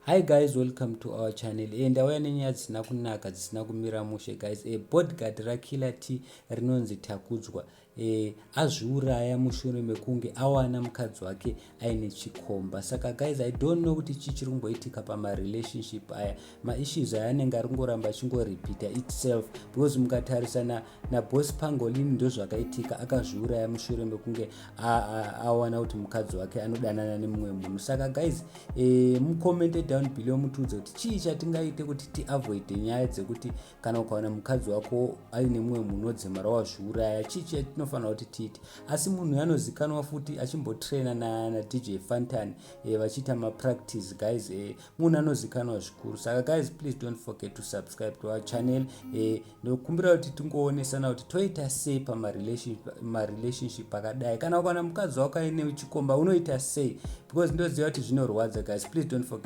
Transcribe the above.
Hi guys, welcome to our channel. Ndauya nenyaya dzisina kunaka dzisina kumira mushe guys. Bodyguard raKiller T rinonzi Takudzwa azviuraya mushure mekunge awana mukadzi wake anechikomba. Saka guys, I don't know kuti chii chiri kumboitika pamarelationship aya, maissues aya anenge ari kungoramba achingorepeata itself, because mukatarisa naboss Pangolin ndo zvakaitika, akazviuraya mushure mekunge awana kuti mukadzi wake anodanana nemumwe munhu. Saka guys, mucommente down below mutiudze kuti chii chatingaite kuti tiavoide nyaya dzekuti kana ukaona mukadzi wako aine mumwe munhu wodzemara wazviuraya, chii chatinofanira kuti tiite. Asi munhu anozikanwa futi achimbotraina naDJ Fantan vachiita mapractice guys, munhu anozikanwa zvikuru. Saka guys, please don't forget to subscribe to our channel. Ndokumbira kuti tingoonesana kuti toita sei pamarelationship akadai. Kana ukaona mukadzi wako aine chikomba unoita sei, because ndoziva kuti zvinorwadza guys. Please don't forget